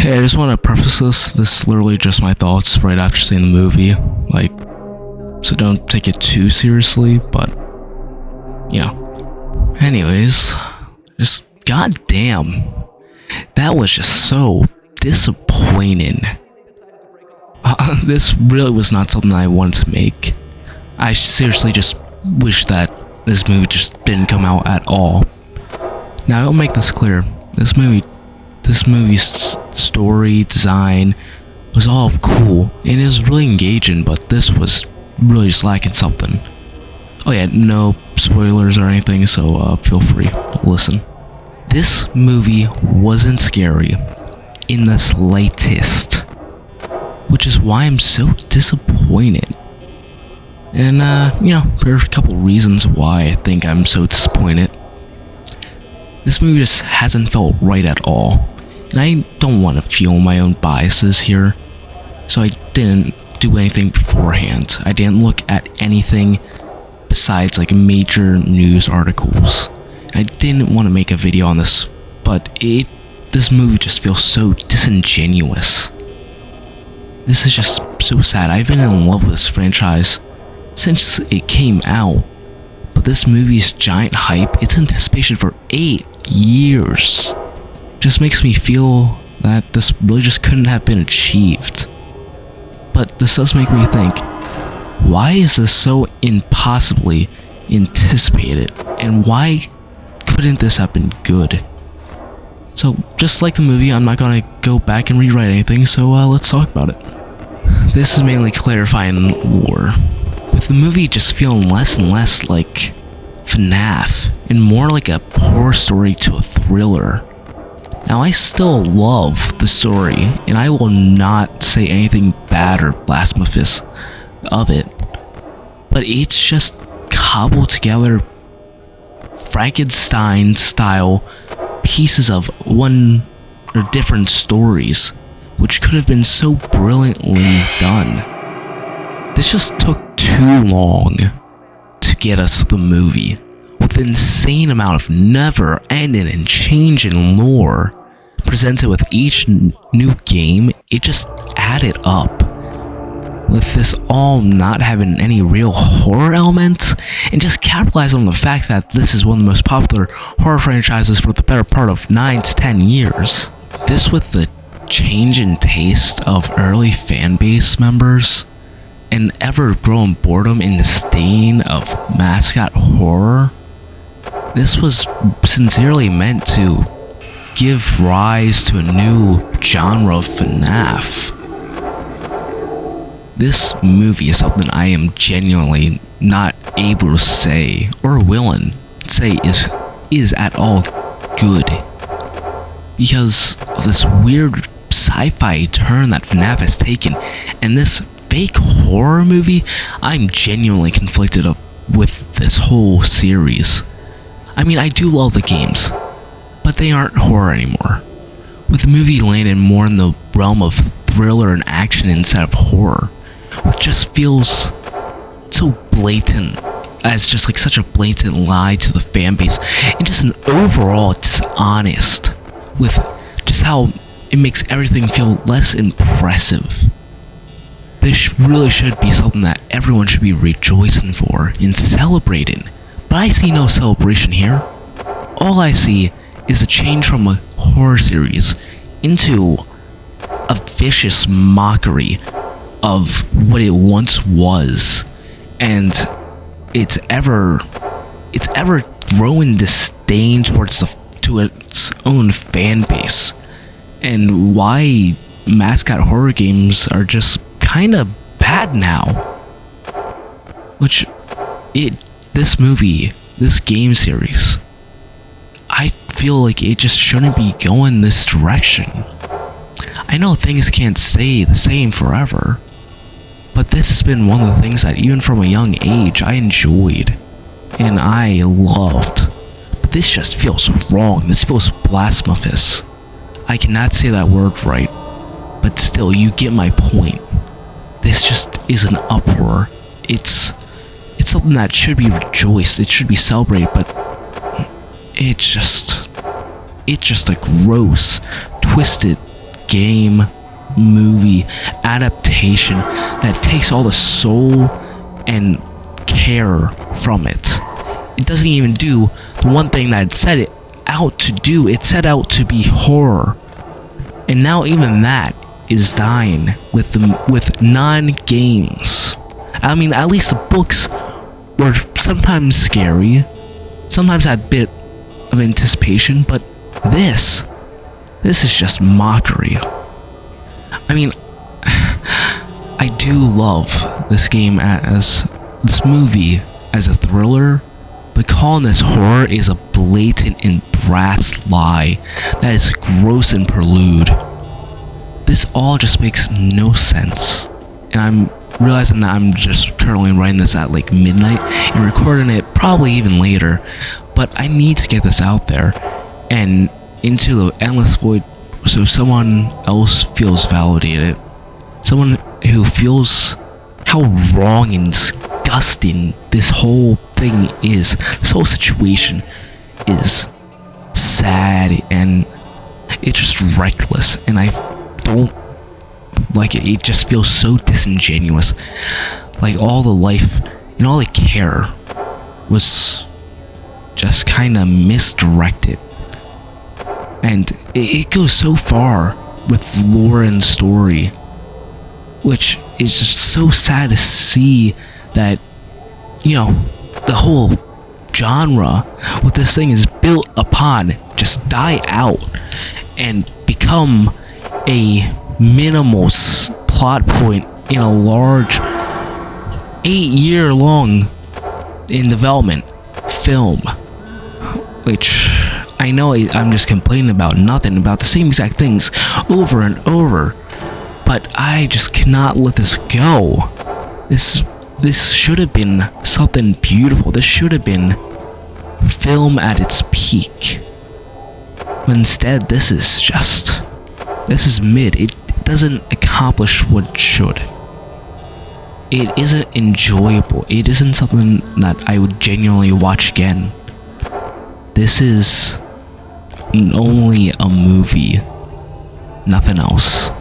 Hey, I just want to preface this. This is literally just my thoughts right after seeing the movie. Like, so don't take it too seriously, but, you know. Anyways, just goddamn. That was just so disappointing. This really was not something I wanted to make. I seriously just wish that this movie just didn't come out at all. Now, I'll make this clear. This movie's story, design was all cool, and it was really engaging, but this was really just lacking something. Oh yeah, no spoilers or anything, so feel free to listen. This movie wasn't scary in the slightest, which is why I'm so disappointed. And, there's a couple reasons why I think I'm so disappointed. This movie just hasn't felt right at all. And I don't want to feel my own biases here, so I didn't do anything beforehand. I didn't look at anything besides like major news articles. I didn't want to make a video on this, but this movie just feels so disingenuous. This is just so sad. I've been in love with this franchise since it came out, but this movie's giant hype, its anticipation for 8 years, just makes me feel that this really just couldn't have been achieved. But this does make me think, why is this so impossibly anticipated, and why couldn't this have been good? So, just like the movie, I'm not gonna go back and rewrite anything, so let's talk about it. This is mainly clarifying lore, with the movie just feeling less and less like Fnaf, and more like a horror story to a thriller. Now, I still love the story, and I will not say anything bad or blasphemous of it, but it's just cobbled together Frankenstein-style pieces of one or different stories, which could have been so brilliantly done. This just took too long to get us the movie. With the insane amount of never-ending and changing lore presented with each new game, it just added up. With this all not having any real horror element, and just capitalize on the fact that this is one of the most popular horror franchises for the better part of 9 to 10 years. This with the change in taste of early fanbase members, and ever-growing boredom and disdain of mascot horror. This was sincerely meant to give rise to a new genre of Fnaf. This movie is something I am genuinely not able to say, or willing to say is at all good, because of this weird sci-fi turn that Fnaf has taken, and this fake horror movie. I'm genuinely conflicted with this whole series. I mean, I do love the games, but they aren't horror anymore, with the movie landing more in the realm of thriller and action instead of horror, which just feels so blatant, as just like such a blatant lie to the fan base, and just an overall dishonest with just how it makes everything feel less impressive. This really should be something that everyone should be rejoicing for and celebrating, but I see no celebration here. All I see is a change from a horror series into a vicious mockery of what it once was, and it's ever growing disdain to its own fan base, and why mascot horror games are just kind of bad now. This game series, I feel like it just shouldn't be going this direction. I know things can't stay the same forever, but this has been one of the things that even from a young age I enjoyed and I loved. But this just feels wrong. This feels blasphemous. I cannot say that word right, but still, you get my point. This just is an uproar. It's something that should be rejoiced, it should be celebrated, but it's just a gross, twisted game movie adaptation that takes all the soul and care from it. It doesn't even do the one thing that it set it out to do. It set out to be horror, and now even that is dying with non-games. I mean, at least the books were sometimes scary, sometimes had a bit of anticipation, but this is just mockery. I mean, I do love this game as this movie as a thriller, but calling this horror is a blatant and brass lie that is gross and prelude. This all just makes no sense, and I'm realizing that I'm just currently writing this at like midnight and recording it probably even later, but I need to get this out there and into the endless void so someone else feels validated, someone who feels how wrong and disgusting this whole thing is. This whole situation is sad and it's just reckless, and I don't like it. It just feels so disingenuous. Like all the life and all the care was just kind of misdirected. And it goes so far with Lauren's story, which is just so sad to see that, you know, the whole genre, what this thing is built upon, just die out and become a minimal plot point in a large 8-year-long in development film, which I know I'm just complaining about nothing, about the same exact things over and over, but I just cannot let this go. This should have been something beautiful. This should have been film at its peak. But instead, this is mid. It doesn't accomplish what it should. It isn't enjoyable. It isn't something that I would genuinely watch again. This is only a movie, nothing else.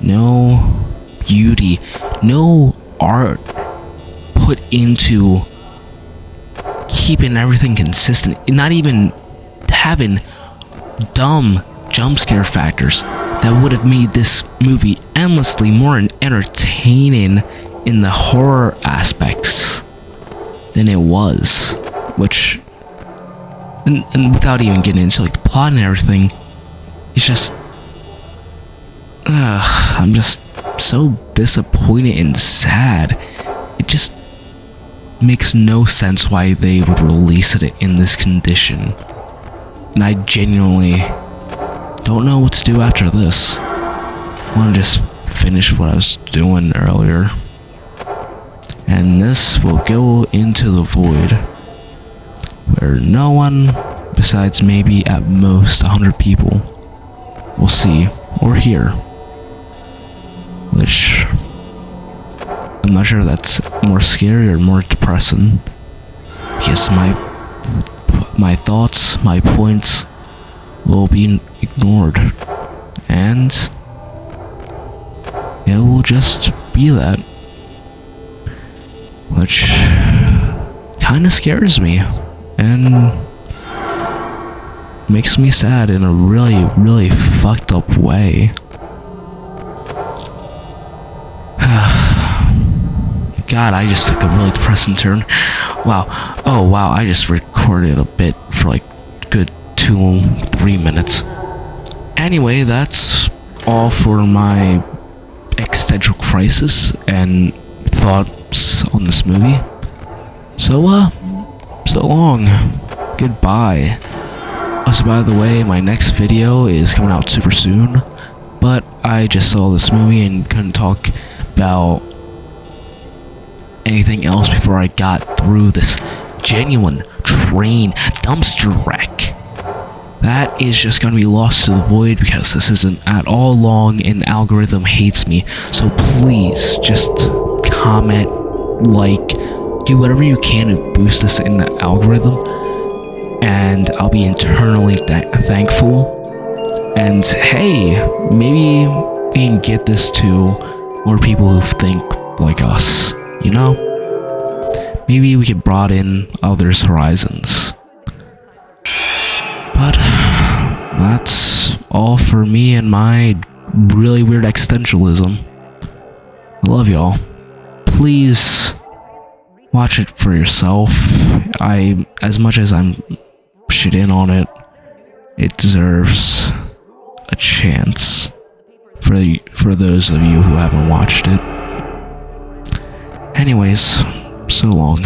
No beauty, no art put into keeping everything consistent, not even having dumb jump scare factors that would have made this movie endlessly more entertaining in the horror aspects than it was, which and without even getting into like the plot and everything, it's just I'm just so disappointed and sad. It just makes no sense why they would release it in this condition, and I genuinely don't know what to do after this. I want to just finish what I was doing earlier, and this will go into the void where no one besides maybe at most 100 people will see or hear, which I'm not sure if that's more scary or more depressing, because my thoughts, my points will be ignored, and it will just be that, which kind of scares me and makes me sad in a really, really fucked up way. God, I just took a really depressing turn. Wow. Oh, wow, I just recorded a bit for like good 2-3 minutes. Anyway, that's all for my existential crisis and thoughts on this movie. So long. Goodbye. Also, by the way, my next video is coming out super soon, but I just saw this movie and couldn't talk about anything else before I got through this genuine train dumpster wreck. That is just gonna be lost to the void because this isn't at all long and the algorithm hates me. So please just comment, like, do whatever you can to boost this in the algorithm, and I'll be eternally thankful. And hey, maybe we can get this to more people who think like us, you know? Maybe we could broaden others' horizons. But that's all for me and my really weird existentialism. I love y'all. Please watch it for yourself. As much as I'm shit in on it, it deserves a chance for those of you who haven't watched it. Anyways, so long.